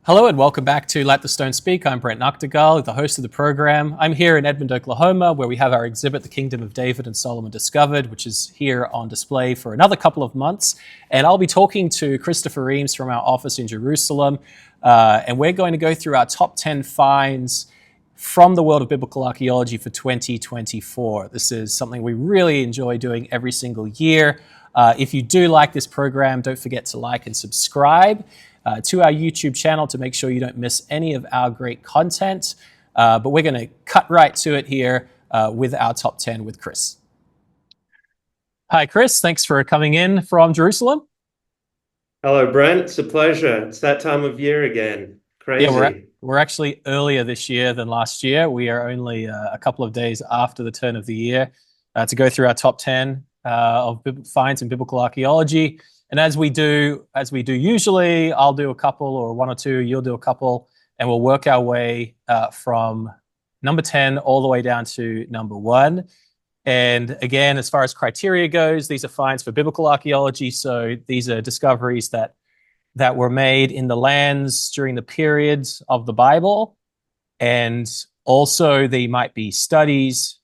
Hello and welcome back to Let the Stone Speak. I'm Brent Noctegal, the host of the program. I'm here in Edmond, Oklahoma, where we have our exhibit, The Kingdom of David and Solomon Discovered, which is here on display for another couple of months. And I'll be talking to Christopher Reams from our office in Jerusalem. And we're going to go through our top 10 finds from the world of biblical archaeology for 2024. This is something we really enjoy doing every single year. If you do like this program, don't forget to like and subscribe to our YouTube channel to make sure you don't miss any of our great content. But we're going to cut right to it here with our top 10 with Chris. Hi, Chris. Thanks for coming in from Jerusalem. Hello, Brent. It's a pleasure. It's that time of year again. Crazy. Yeah, we're actually earlier this year than last year. We are only a couple of days after the turn of the year to go through our top 10 of finds in biblical archaeology. And as we do usually, I'll do a couple or one or two, you'll do a couple, and we'll work our way from number 10 all the way down to number 1. And again, as far as criteria goes, these are finds for biblical archaeology. So these are discoveries that were made in the lands during the periods of the Bible. And also they might be studies,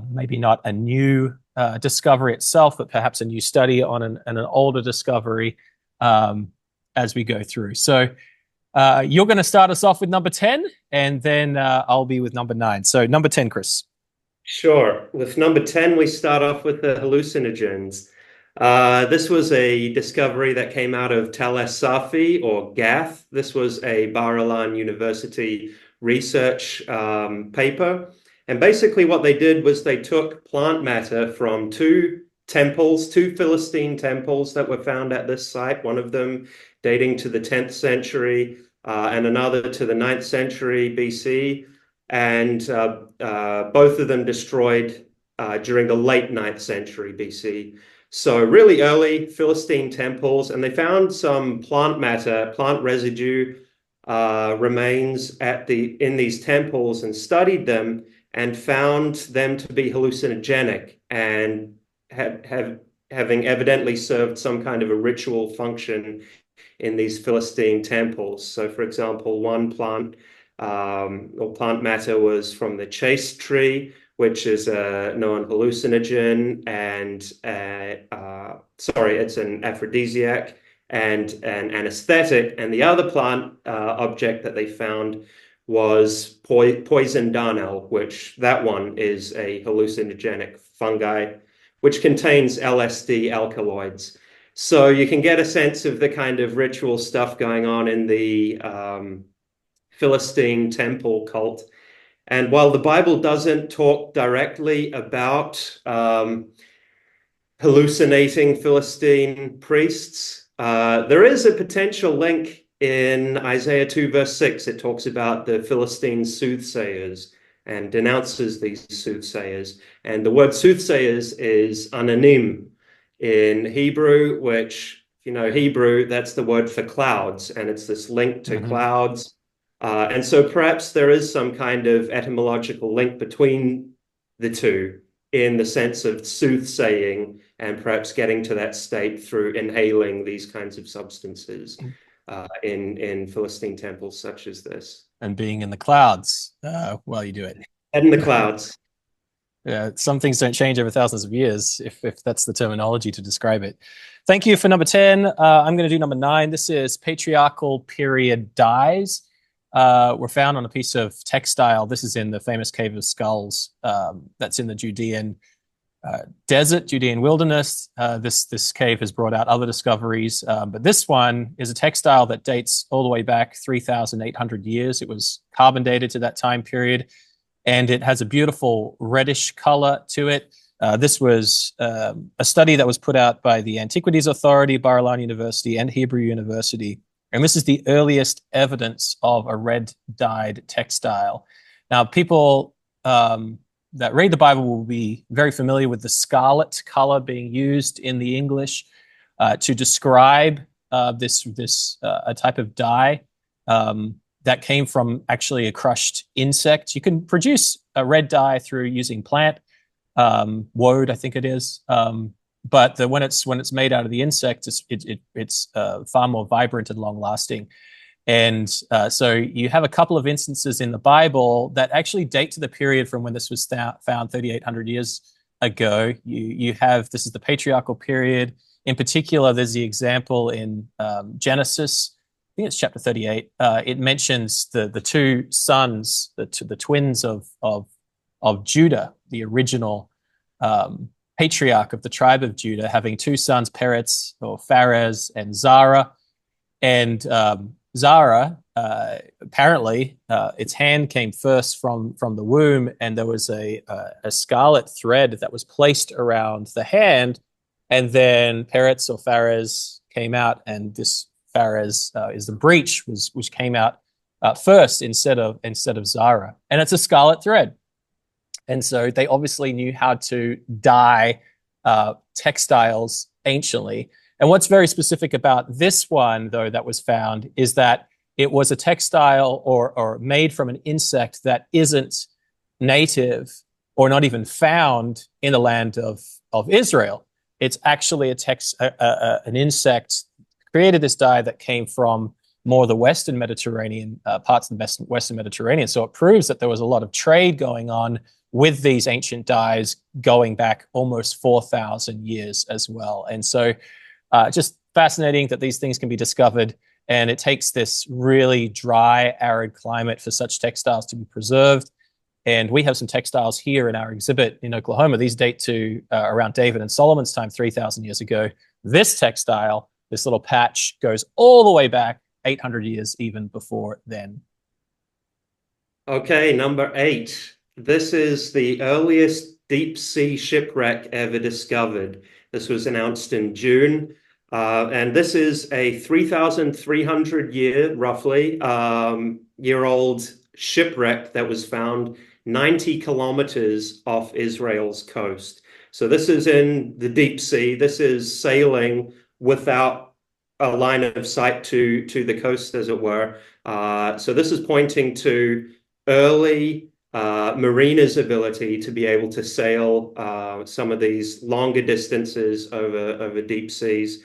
maybe not a new discovery itself, but perhaps a new study on an older discovery as we go through. So you're going to start us off with number 10, and then I'll be with number 9. So number 10, Chris. Sure. With number 10, we start off with the hallucinogens. This was a discovery that came out of Tel Es-Safi or Gath. This was a Bar-Ilan University research paper. And basically what they did was they took plant matter from two Philistine temples that were found at this site, one of them dating to the 10th century and another to the 9th century BC. And both of them destroyed during the late 9th century BC. So really early Philistine temples, and they found some plant matter, plant residue remains in these temples and studied them, and found them to be hallucinogenic and having evidently served some kind of a ritual function in these Philistine temples. So, for example, one plant or plant matter was from the chaste tree, which is a known hallucinogen, and it's an aphrodisiac and an anesthetic. And the other plant object that they found was poison darnel, which that one is a hallucinogenic fungi, which contains LSD alkaloids. So you can get a sense of the kind of ritual stuff going on in the Philistine temple cult. And while the Bible doesn't talk directly about hallucinating Philistine priests, there is a potential link in Isaiah 2 verse 6. It talks about the Philistine soothsayers and denounces these soothsayers. And the word soothsayers is ananim in Hebrew, which, if you know Hebrew, that's the word for clouds. And it's this link to clouds. And so perhaps there is some kind of etymological link between the two in the sense of soothsaying and perhaps getting to that state through inhaling these kinds of substances in Philistine temples such as this. And being in the clouds while you do it. Head in the clouds. Yeah, some things don't change over thousands of years, if that's the terminology to describe it. Thank you for number 10. I'm going to do number 9. This is Patriarchal-Period dyes. Were found on a piece of textile. This is in the famous Cave of Skulls that's in the Judean desert, Judean wilderness. This cave has brought out other discoveries, but this one is a textile that dates all the way back 3,800 years. It was carbon dated to that time period, and it has a beautiful reddish color to it. This was a study that was put out by the Antiquities Authority, Bar-Ilan University, and Hebrew University. And this is the earliest evidence of a red-dyed textile. Now, people that read the Bible will be very familiar with the scarlet color being used in the English to describe this a type of dye that came from actually a crushed insect. You can produce a red dye through using plant woad, I think it is. But when it's made out of the insect, it's far more vibrant and long lasting. And so you have a couple of instances in the Bible that actually date to the period from when this was found 3,800 years ago. You have, this is the patriarchal period. In particular, there's the example in Genesis, I think it's chapter 38. It mentions the two sons, the twins of Judah, the original patriarch of the tribe of Judah, having two sons, Peretz or Pharez and Zara. And Zara, apparently, its hand came first from the womb, and there was a scarlet thread that was placed around the hand, and then Peretz or Pharez came out, and this Pharez is the breech, which came out first instead of Zara, and it's a scarlet thread, and so they obviously knew how to dye textiles anciently. And what's very specific about this one, though, that was found is that it was a textile or made from an insect that isn't native or not even found in the land of Israel. It's actually an insect created this dye that came from more the Western Mediterranean, parts of the Western Mediterranean. So it proves that there was a lot of trade going on with these ancient dyes going back almost 4,000 years as well. And so just fascinating that these things can be discovered, and it takes this really dry, arid climate for such textiles to be preserved. And we have some textiles here in our exhibit in Oklahoma. These date to around David and Solomon's time, 3,000 years ago. This textile, this little patch, goes all the way back 800 years even before then. Okay, number 8. This is the earliest deep sea shipwreck ever discovered. This was announced in June. And this is a 3,300 year, roughly, year-old shipwreck that was found 90 kilometers off Israel's coast. So this is in the deep sea. This is sailing without a line of sight to the coast, as it were. So this is pointing to early mariners' ability to be able to sail some of these longer distances over deep seas.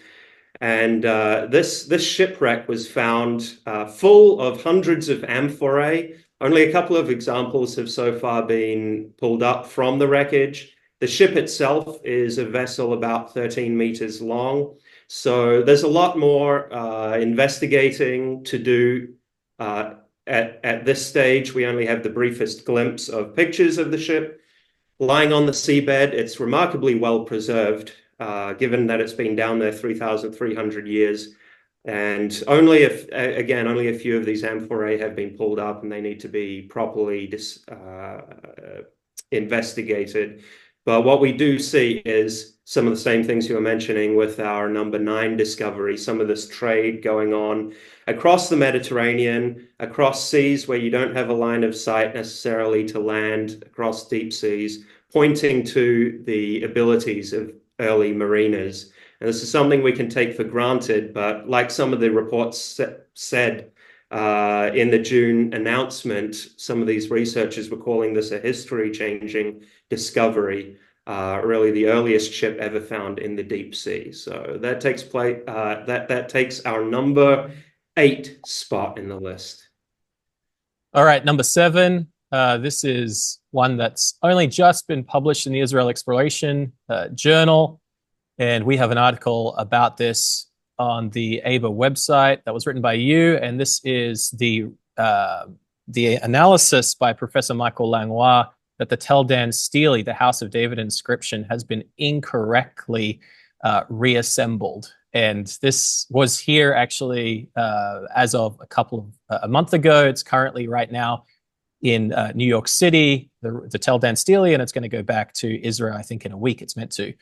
And this shipwreck was found full of hundreds of amphorae. Only a couple of examples have so far been pulled up from the wreckage. The ship itself is a vessel about 13 meters long. So there's a lot more investigating to do at this stage. We only have the briefest glimpse of pictures of the ship lying on the seabed. It's remarkably well preserved, given that it's been down there 3,300 years. And only a few of these amphorae have been pulled up, and they need to be properly investigated. But what we do see is some of the same things you were mentioning with our number 9 discovery, some of this trade going on across the Mediterranean, across seas where you don't have a line of sight necessarily to land, across deep seas, pointing to the abilities of early mariners. And this is something we can take for granted, but like some of the reports said in the June announcement, some of these researchers were calling this a history-changing discovery, really the earliest ship ever found in the deep sea. So that takes place. That takes our number 8 spot in the list. All right, number 7. This is one that's only just been published in the Israel Exploration Journal, and we have an article about this on the ABA website that was written by you. And this is the analysis by Professor Michael Langlois that the Tel Dan Stele, the House of David inscription, has been incorrectly reassembled. And this was here actually as of a month ago. It's currently right now in New York City, the Tel Dan Stele, and it's going to go back to Israel, I think, in a week. It's meant to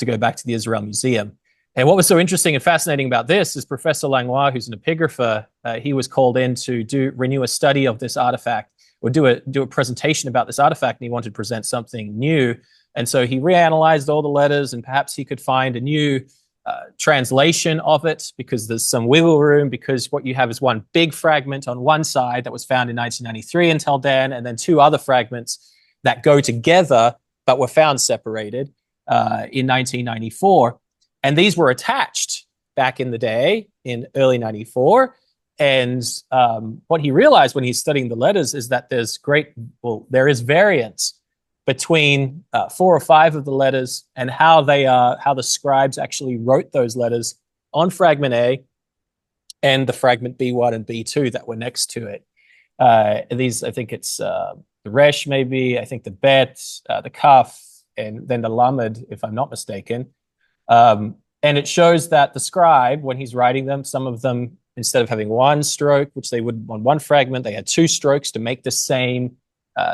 go back to the Israel Museum. And what was so interesting and fascinating about this is Professor Langlois, who's an epigrapher, he was called in to renew a study of this artifact, or do a presentation about this artifact, and he wanted to present something new. And so he reanalyzed all the letters, and perhaps he could find a new translation of it, because there's some wiggle room, because what you have is one big fragment on one side that was found in 1993 in Tel Dan, and then 2 other fragments that go together but were found separated in 1994. And these were attached back in the day in early 94. And what he realized when he's studying the letters is that there is variance between 4 or 5 of the letters and how the scribes actually wrote those letters on fragment A and the fragment B1 and B2 that were next to it. I think it's the Resh, maybe, I think the Bet, the Kaf, and then the Lamed, if I'm not mistaken. And it shows that the scribe, when he's writing them, some of them, instead of having one stroke, which they would on one fragment, they had 2 strokes to make the same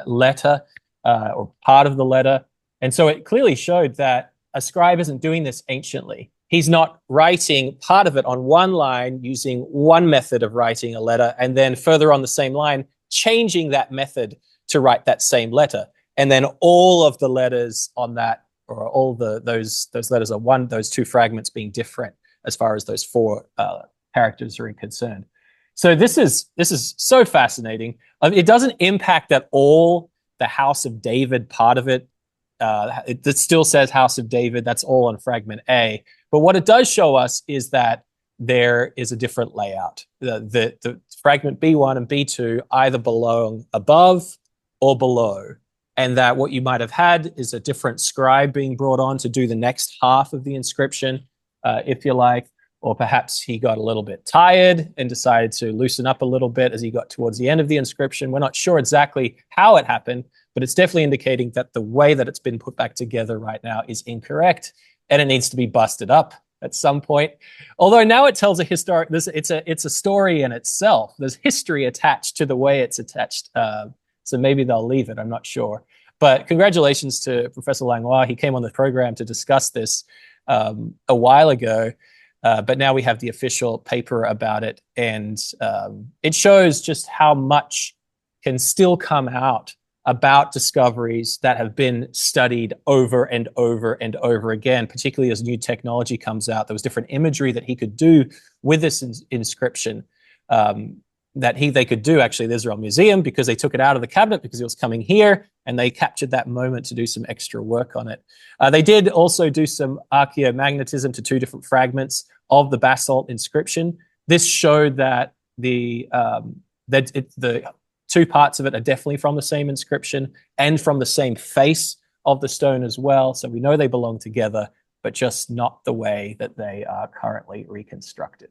letter or part of the letter. And so it clearly showed that a scribe isn't doing this anciently. He's not writing part of it on one line using one method of writing a letter, and then further on the same line, changing that method to write that same letter. And then all of the letters on that, or all those letters are those 2 fragments being different as far as those 4 characters are concerned. So this is so fascinating. It doesn't impact at all the House of David part of it. It still says House of David. That's all on fragment A. But what it does show us is that there is a different layout. The fragment B1 and B2 either belong above or below, and that what you might have had is a different scribe being brought on to do the next half of the inscription, if you like, or perhaps he got a little bit tired and decided to loosen up a little bit as he got towards the end of the inscription. We're not sure exactly how it happened, but it's definitely indicating that the way that it's been put back together right now is incorrect, and it needs to be busted up at some point. Although now it tells it's a story in itself. There's history attached to the way it's attached. So maybe they'll leave it. I'm not sure. But congratulations to Professor Langlois. He came on the program to discuss this a while ago. But now we have the official paper about it. And it shows just how much can still come out about discoveries that have been studied over and over and over again, particularly as new technology comes out. There was different imagery that he could do with this inscription that they could do actually at the Israel Museum, because they took it out of the cabinet because it was coming here, and they captured that moment to do some extra work on it. They did also do some archaeomagnetism to 2 different fragments of the basalt inscription. This showed that the 2 parts of it are definitely from the same inscription and from the same face of the stone as well. So we know they belong together, but just not the way that they are currently reconstructed.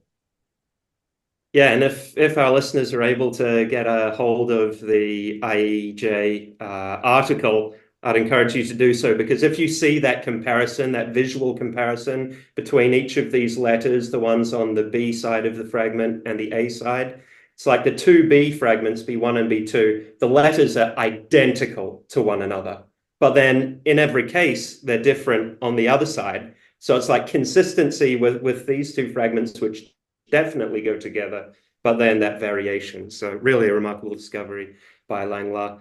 Yeah, and if our listeners are able to get a hold of the IEJ article, I'd encourage you to do so, because if you see that comparison, that visual comparison between each of these letters, the ones on the B side of the fragment and the A side, it's like the 2 B fragments, B1 and B2, the letters are identical to one another. But then in every case, they're different on the other side. So it's like consistency with these 2 fragments, which definitely go together, but then that variation. So really a remarkable discovery by Langlois.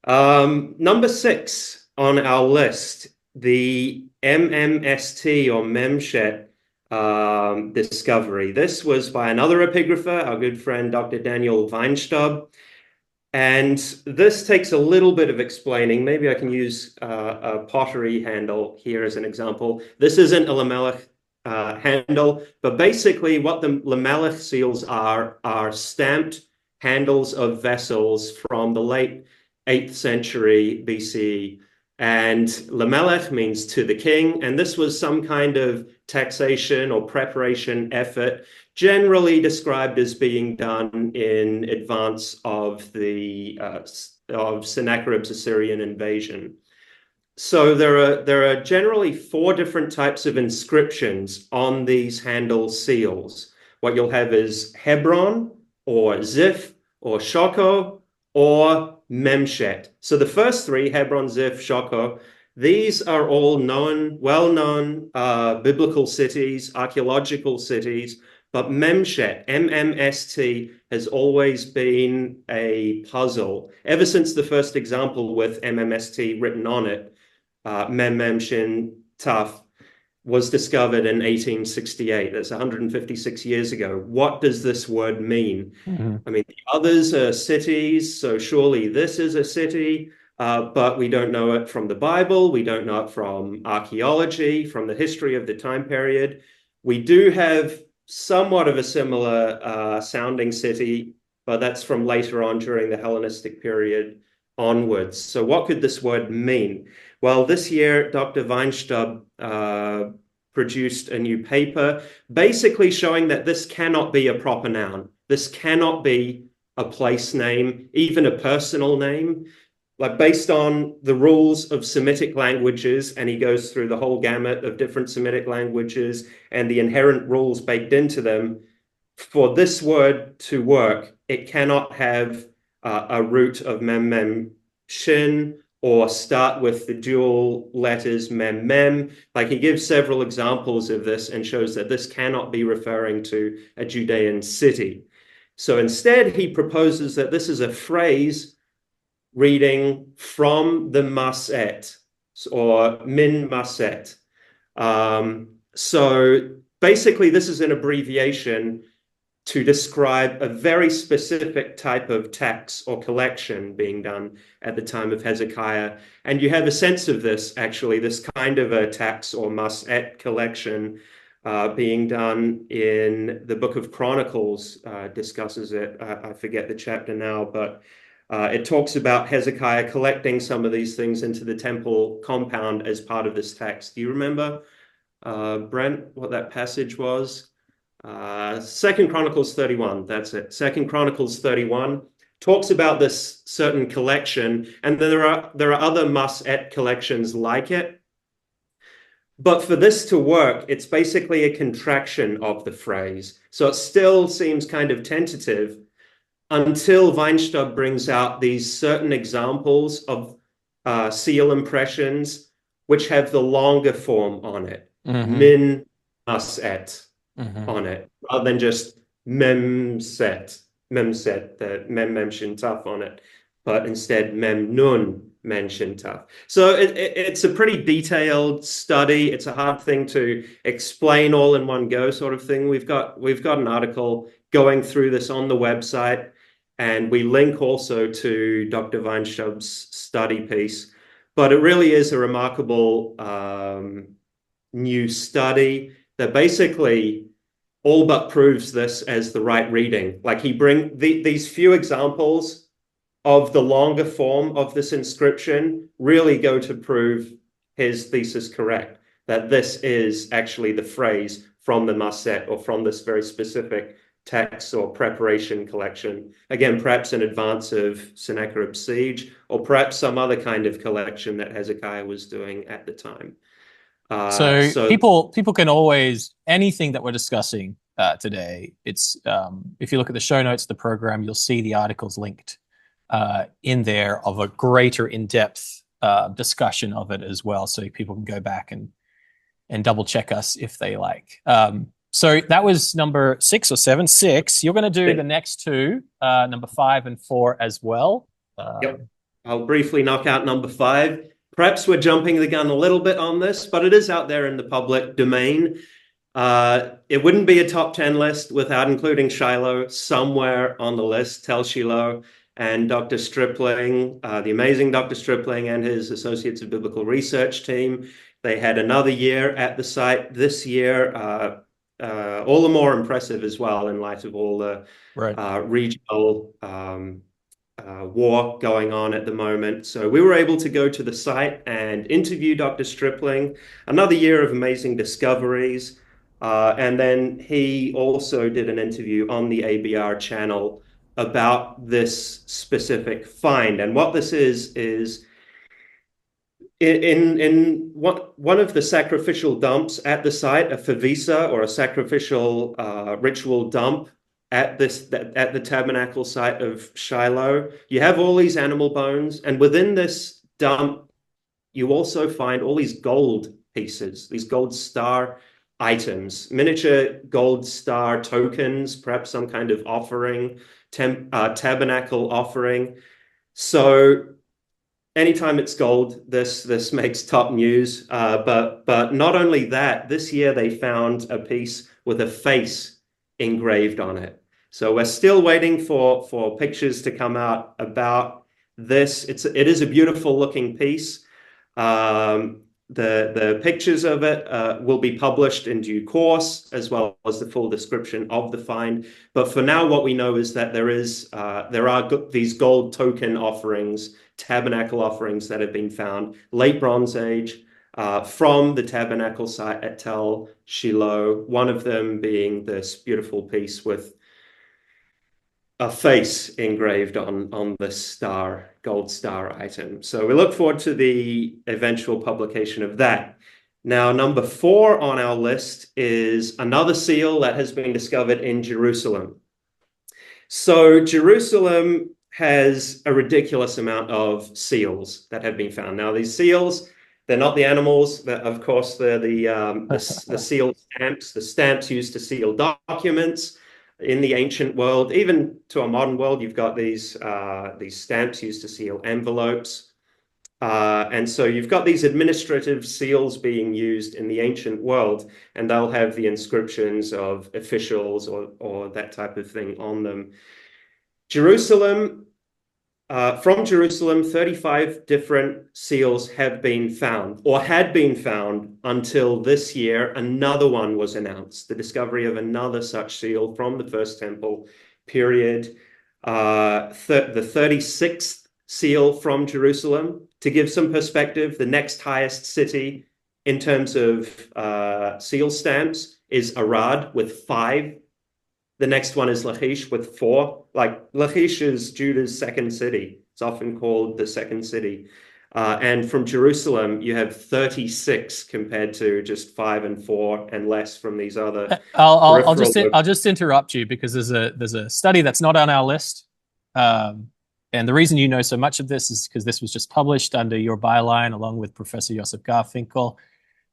Number 6 on our list, the Mmst or Memshet discovery. This was by another epigrapher, our good friend Dr. Daniel Weinstaub. And this takes a little bit of explaining. Maybe I can use a pottery handle here as an example. This isn't a Lamelech handle, but basically what the Lamelech seals are stamped handles of vessels from the late 8th century BCE. And Lamelech means to the king, and this was some kind of taxation or preparation effort, generally described as being done in advance of the of Sennacherib's Assyrian invasion. So there are generally 4 different types of inscriptions on these handle seals. What you'll have is Hebron, or Ziph, or Shoko, or Memshet. So the first 3, Hebron, Ziph, Shoko, these are all well-known biblical cities, archaeological cities, but Memshet, Mmst, has always been a puzzle. Ever since the first example with Mmst written on it, Mem Shin Taf, was discovered in 1868. That's 156 years ago. What does this word mean? Mm-hmm. I mean, the others are cities, so surely this is a city, but we don't know it from the Bible. We don't know it from archaeology, from the history of the time period. We do have somewhat of a similar sounding city, but that's from later on during the Hellenistic period onwards. So what could this word mean? Well, this year, Dr. Weinstaub produced a new paper basically showing that this cannot be a proper noun. This cannot be a place name, even a personal name. Like based on the rules of Semitic languages, and he goes through the whole gamut of different Semitic languages and the inherent rules baked into them. For this word to work, it cannot have a root of mem mem shin or start with the dual letters mem mem. Like he gives several examples of this and shows that this cannot be referring to a Judean city. So instead, he proposes that this is a phrase reading from the Mmst or Min Maset. So basically, this is an abbreviation to describe a very specific type of tax or collection being done at the time of Hezekiah. And you have a sense of this, actually, this kind of a tax or Maset collection being done in the Book of Chronicles, discusses it. I forget the chapter now, but it talks about Hezekiah collecting some of these things into the temple compound as part of this tax. Do you remember, Brent, what that passage was? Second Chronicles 31, that's it. Second Chronicles 31 talks about this certain collection, and there are other Maset collections like it. But for this to work, it's basically a contraction of the phrase. So it still seems kind of tentative until Weinstaub brings out these certain examples of seal impressions which have the longer form on it, min Maset on it, rather than just memset, the mem shin taf on it, but instead mem nun men shin taf. So it's a pretty detailed study. It's a hard thing to explain all in one go, sort of thing. We've got an article going through this on the website, and we link also to Dr. Weinstaub's study piece. But it really is a remarkable new study that basically all but proves this as the right reading. Like he these few examples of the longer form of this inscription really go to prove his thesis correct, that this is actually the phrase from the Maset or from this very specific text or preparation collection. Again, perhaps in advance of Sennacherib's siege, or perhaps some other kind of collection that Hezekiah was doing at the time. So people can always, anything that we're discussing today, it's if you look at the show notes of the program, you'll see the articles linked in there of a greater in-depth discussion of it as well, so people can go back and double check us if they like. So that was number 6 or 7. 6. You're going to do the next two, number 5 and 4 as well. Yep. I'll briefly knock out number 5. Perhaps we're jumping the gun a little bit on this, but it is out there in the public domain. It wouldn't be a top 10 list without including Shiloh somewhere on the list. Tel Shiloh and Dr. Stripling, the amazing Dr. Stripling and his Associates of Biblical Research team. They had another year at the site this year, all the more impressive as well in light of all the regional war going on at the moment. So we were able to go to the site and interview Dr. Stripling, another year of amazing discoveries. And then he also did an interview on the ABR channel about this specific find. And what this is in one of the sacrificial dumps at the site, a favisa or a sacrificial ritual dump at the Tabernacle site of Shiloh, you have all these animal bones, and within this dump, you also find all these gold pieces, these gold star items, miniature gold star tokens, perhaps some kind of offering, tabernacle offering. So anytime it's gold, this makes top news. But not only that, this year they found a piece with a face engraved on it. So we're still waiting for pictures to come out about this. It is a beautiful looking piece. the pictures of it will be published in due course, as well as the full description of the find. But for now, what we know is that there are these gold token offerings, tabernacle offerings that have been found late Bronze Age from the tabernacle site at Tel Shiloh. One of them being this beautiful piece with a face engraved on this gold star item. So we look forward to the eventual publication of that. Now, number 4 on our list is another seal that has been discovered in Jerusalem. So Jerusalem has a ridiculous amount of seals that have been found. Now, these seals, they're not the animals. Of course, they're the seal stamps, the stamps used to seal documents. In the ancient world, even to our modern world, you've got these stamps used to seal envelopes. And so you've got these administrative seals being used in the ancient world, and they'll have the inscriptions of officials or that type of thing on them. From Jerusalem, 35 different seals have been found, or had been found until this year. Another one was announced, the discovery of another such seal from the First Temple period. The 36th seal from Jerusalem. To give some perspective, the next highest city in terms of seal stamps is Arad with 5. The next one is Lachish with 4. Like, Lachish is Judah's second city. It's often called the second city. And from Jerusalem, you have 36 compared to just 5 and 4 and less from these other. I'll just interrupt you because there's a study that's not on our list. And the reason you know so much of this is because this was just published under your byline along with Professor Joseph Garfinkel.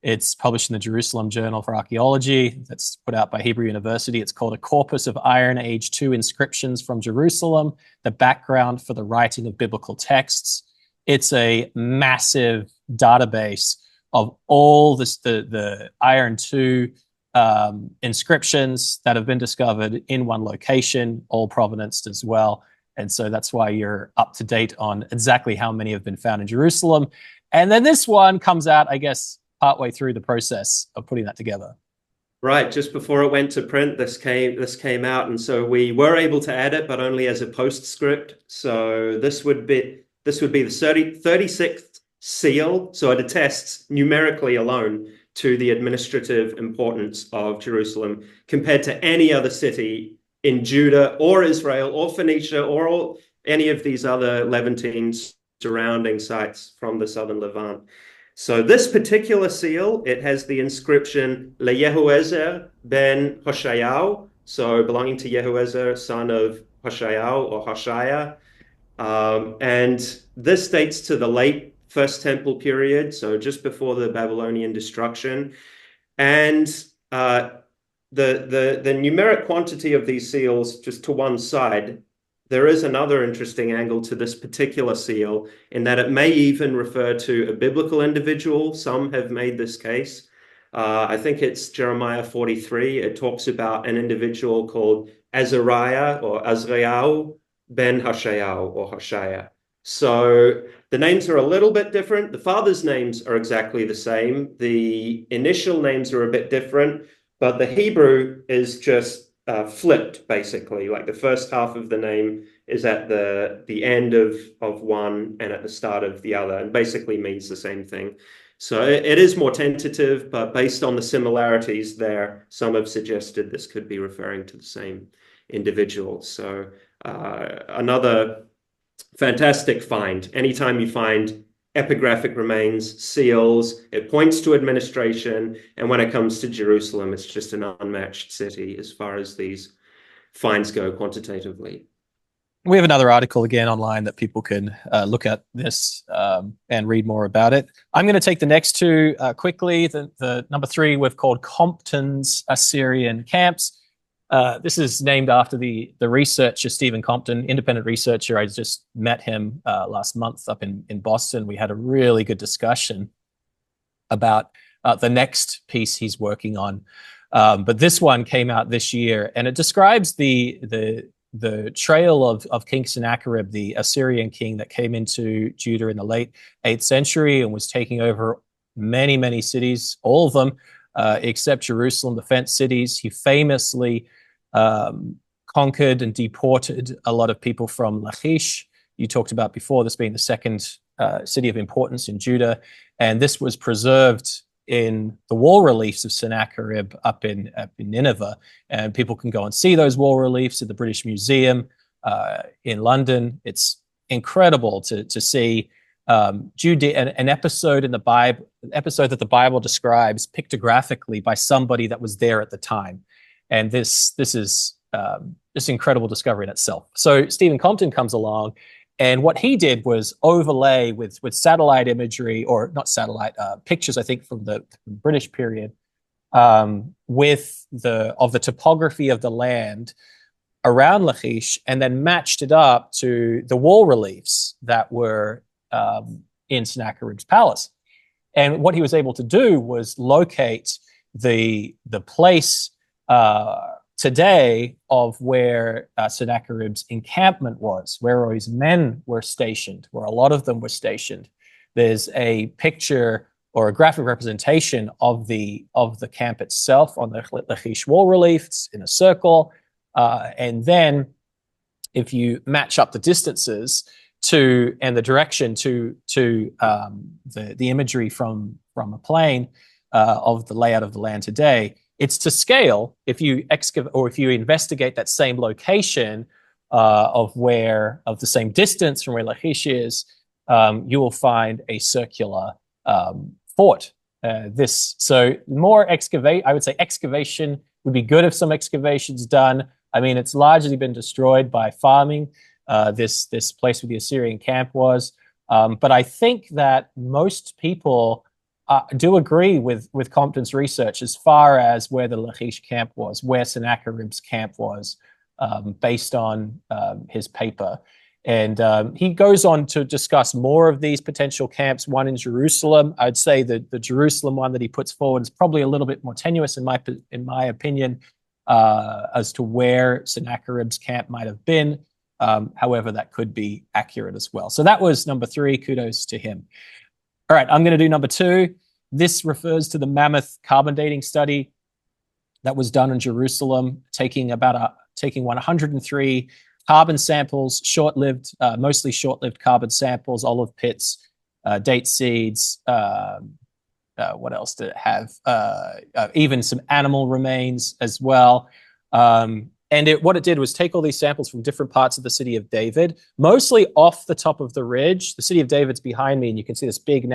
It's published in the Jerusalem Journal for Archaeology. That's put out by Hebrew University. It's called A Corpus of Iron Age II Inscriptions from Jerusalem, the Background for the Writing of Biblical Texts. It's a massive database of all the Iron II inscriptions that have been discovered in one location, all provenanced as well. And so that's why you're up to date on exactly how many have been found in Jerusalem. And then this one comes out, I guess, partway through the process of putting that together. Right, just before it went to print, this came out, and so we were able to add it, but only as a postscript. So this would be the 36th seal. So it attests numerically alone to the administrative importance of Jerusalem compared to any other city in Judah or Israel or Phoenicia or any of these other Levantine surrounding sites from the southern Levant. So this particular seal, it has the inscription LeYehuezer ben Hoshayahu, so belonging to Yehuezer, son of Hoshayahu or Hoshaya. And this dates to the late First Temple period, so just before the Babylonian destruction. And the numeric quantity of these seals, just to one side, there is another interesting angle to this particular seal in that it may even refer to a biblical individual. Some have made this case. I think it's Jeremiah 43. It talks about an individual called Azariah or Azrael ben Hashayahu or Hoshaya. So the names are a little bit different. The fathers' names are exactly the same. The initial names are a bit different, but the Hebrew is just flipped, basically. Like the first half of the name is at the end of one and at the start of the other, and basically means the same thing. So it is more tentative, but based on the similarities there, some have suggested this could be referring to the same individual. So another fantastic find. Anytime you find epigraphic remains, seals, it points to administration. And when it comes to Jerusalem, it's just an unmatched city as far as these finds go quantitatively. We have another article again online that people can look at this and read more about it. I'm going to take the next two quickly. The number 3 we've called Compton's Assyrian camps. This is named after the researcher Stephen Compton, independent researcher. I just met him last month up in Boston. We had a really good discussion about the next piece he's working on. But this one came out this year, and it describes the trail of King Sennacherib, the Assyrian king that came into Judah in the late 8th century and was taking over many cities, all of them except Jerusalem, the fenced cities. He famously conquered and deported a lot of people from Lachish. You talked about before this being the second city of importance in Judah, and this was preserved in the wall reliefs of Sennacherib up in Nineveh, and people can go and see those wall reliefs at the British Museum in London. It's incredible to see Judea, an episode in the Bible, an episode that the Bible describes pictographically by somebody that was there at the time, and this is just incredible discovery in itself. So Stephen Compton comes along, and what he did was overlay with satellite imagery, or not satellite, pictures, I think, from the British period, with the topography of the land around Lachish, and then matched it up to the wall reliefs that were in Sennacherib's palace. And what he was able to do was locate the place today of where Sennacherib's encampment was, where his men were stationed, where a lot of them were stationed. There's a picture or a graphic representation of the camp itself on the Lachish wall reliefs in a circle. And then if you match up the distances and the direction to the imagery from a plane of the layout of the land today, it's to scale. If you excavate or if you investigate that same location of the same distance from where Lachish is, you will find a circular fort. So more I would say excavation would be good if some excavation's done. I mean, it's largely been destroyed by farming, this place where the Assyrian camp was. But I think that most people do agree with Compton's research as far as where the Lachish camp was, where Sennacherib's camp was, based on his paper. And he goes on to discuss more of these potential camps, one in Jerusalem. I'd say that the Jerusalem one that he puts forward is probably a little bit more tenuous in my opinion, as to where Sennacherib's camp might have been. However, that could be accurate as well. So that was number 3. Kudos to him. All right, I'm going to do number 2. This refers to the mammoth carbon dating study that was done in Jerusalem, taking 103 carbon samples, mostly short-lived carbon samples, olive pits, date seeds. What else did it have? Even some animal remains as well. And what it did was take all these samples from different parts of the city of David, mostly off the top of the ridge. The city of David's behind me, and you can see this big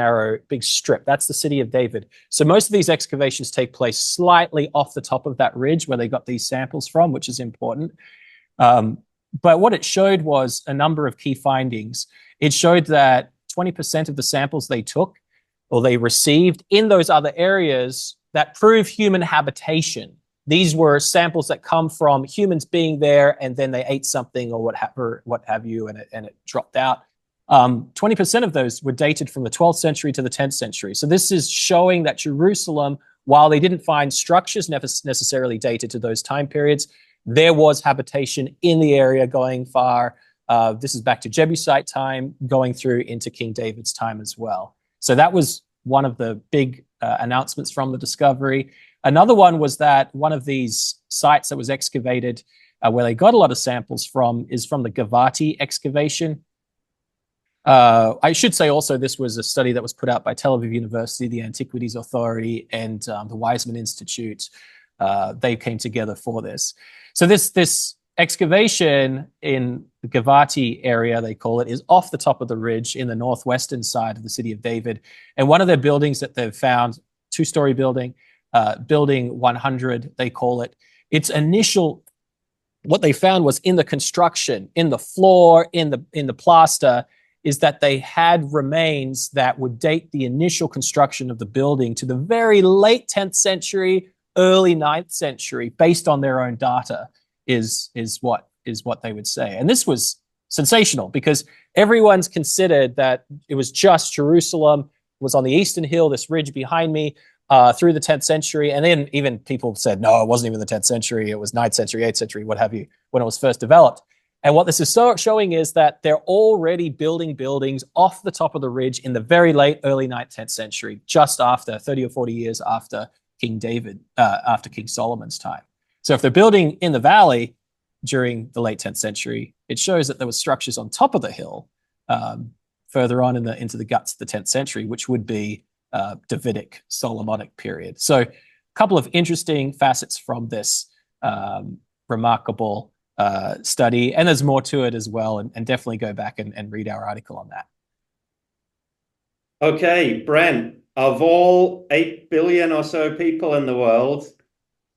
strip. That's the city of David. So most of these excavations take place slightly off the top of that ridge where they got these samples from, which is important. But what it showed was a number of key findings. It showed that 20% of the samples they took or they received in those other areas that prove human habitation. These were samples that come from humans being there, and then they ate something or what have you, and it dropped out. 20% of those were dated from the 12th century to the 10th century. So this is showing that Jerusalem, while they didn't find structures necessarily dated to those time periods, there was habitation in the area going far. This is back to Jebusite time, going through into King David's time as well. So that was one of the big announcements from the discovery. Another one was that one of these sites that was excavated, where they got a lot of samples from, is from the Gavati excavation. I should say also this was a study that was put out by Tel Aviv University, the Antiquities Authority, and the Weizmann Institute. They came together for this. So this excavation in the Gavati area, they call it, is off the top of the ridge in the northwestern side of the city of David. And one of their buildings that they've found, 2-story building, Building 100, they call it. Its initial, what they found was in the construction, in the floor, in the plaster, is that they had remains that would date the initial construction of the building to the very late 10th century, early 9th century, based on their own data, is what they would say. And this was sensational because everyone's considered that it was just Jerusalem was on the eastern hill, this ridge behind me, through the 10th century. And then even people said, no, it wasn't even the 10th century. It was 9th century, 8th century, what have you, when it was first developed. And what this is showing is that they're already building buildings off the top of the ridge in the very late, early 10th century, just after 30 or 40 years after King Solomon's time. So if they're building in the valley during the late 10th century, it shows that there were structures on top of the hill further on into the guts of the 10th century, which would be Davidic, Solomonic period. So a couple of interesting facets from this remarkable study, and there's more to it as well, and definitely go back and read our article on that. Okay, Brent, of all 8 billion or so people in the world,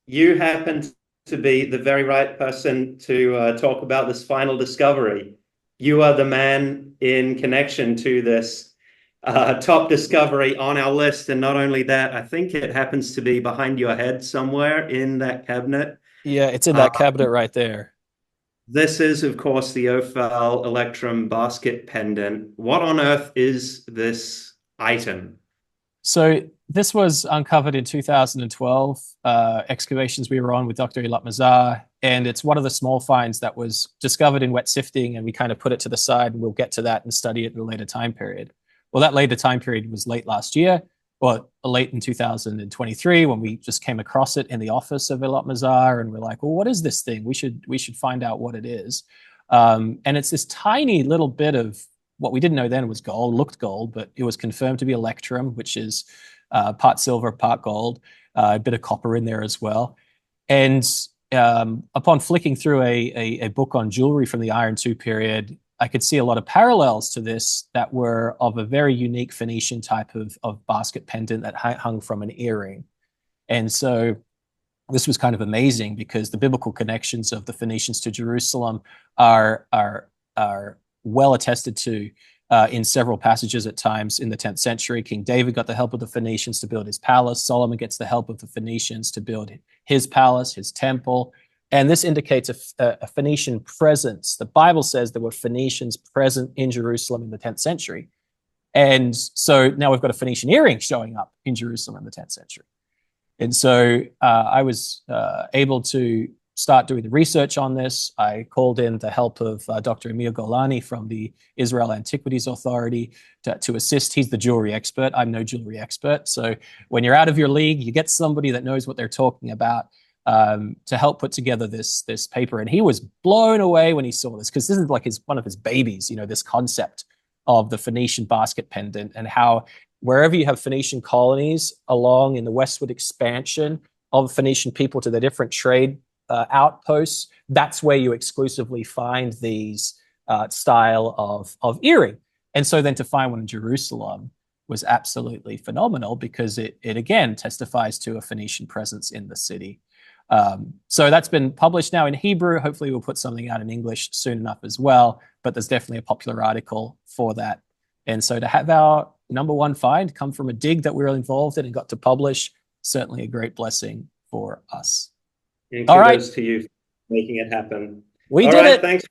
you happen to be the very right person to talk about this final discovery. You are the man in connection to this top discovery on our list. And not only that, I think it happens to be behind your head somewhere in that cabinet. Yeah, it's in that cabinet right there. This is, of course, the Ophel Electrum basket pendant. What on earth is this item? So this was uncovered in 2012, excavations we were on with Dr. Eilat Mazar, and it's one of the small finds that was discovered in wet sifting, and we kind of put it to the side, and we'll get to that and study it in a later time period. Well, that later time period was late last year, or late in 2023, when we just came across it in the office of Eilat Mazar, and we're like, well, what is this thing? We should find out what it is. And it's this tiny little bit of what we didn't know then was gold, looked gold, but it was confirmed to be electrum, which is part silver, part gold, a bit of copper in there as well. And upon flicking through a book on jewelry from the Iron II period, I could see a lot of parallels to this that were of a very unique Phoenician type of basket pendant that hung from an earring. And so this was kind of amazing because the biblical connections of the Phoenicians to Jerusalem are well attested to in several passages at times in the 10th century. King David got the help of the Phoenicians to build his palace. Solomon gets the help of the Phoenicians to build his palace, his temple. And this indicates a Phoenician presence. The Bible says there were Phoenicians present in Jerusalem in the 10th century. And so now we've got a Phoenician earring showing up in Jerusalem in the 10th century. And so I was able to start doing the research on this. I called in the help of Dr. Amir Golani from the Israel Antiquities Authority to assist. He's the jewelry expert. I'm no jewelry expert. So when you're out of your league, you get somebody that knows what they're talking about to help put together this paper. And he was blown away when he saw this, because this is like one of his babies, this concept of the Phoenician basket pendant, and how wherever you have Phoenician colonies along in the westward expansion of Phoenician people to their different trade outposts, that's where you exclusively find these style of earring. And so then to find one in Jerusalem was absolutely phenomenal, because it again testifies to a Phoenician presence in the city. So that's been published now in Hebrew. Hopefully we'll put something out in English soon enough as well, but there's definitely a popular article for that. And so to have our number one find come from a dig that we were involved in and got to publish, certainly a great blessing for us. And kudos to you for making it happen. We did it. Thanks.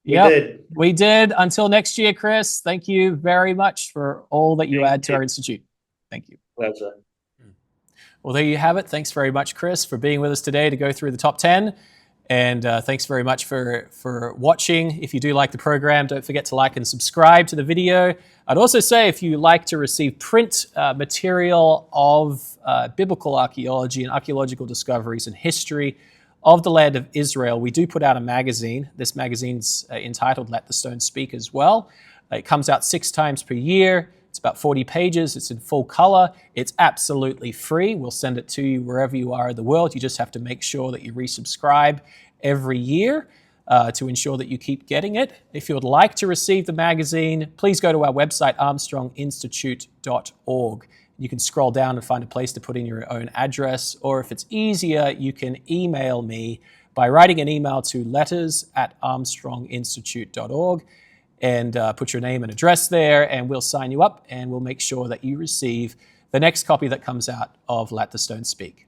We did. Until next year, Chris, thank you very much for all that you add to our institute. Thank you. Pleasure. Well, there you have it. Thanks very much, Chris, for being with us today to go through the top 10. And thanks very much for watching. If you do like the program, don't forget to like and subscribe to the video. I'd also say if you like to receive print material of biblical archaeology and archaeological discoveries and history of the land of Israel, we do put out a magazine. This magazine's entitled Let the Stone Speak as well. It comes out 6 times per year. It's about 40 pages. It's in full color. It's absolutely free. We'll send it to you wherever you are in the world. You just have to make sure that you resubscribe every year to ensure that you keep getting it. If you would like to receive the magazine, please go to our website, armstronginstitute.org. You can scroll down and find a place to put in your own address, or if it's easier, you can email me by writing an email to letters@armstronginstitute.org. and put your name and address there, and we'll sign you up, and we'll make sure that you receive the next copy that comes out of Let the Stone Speak.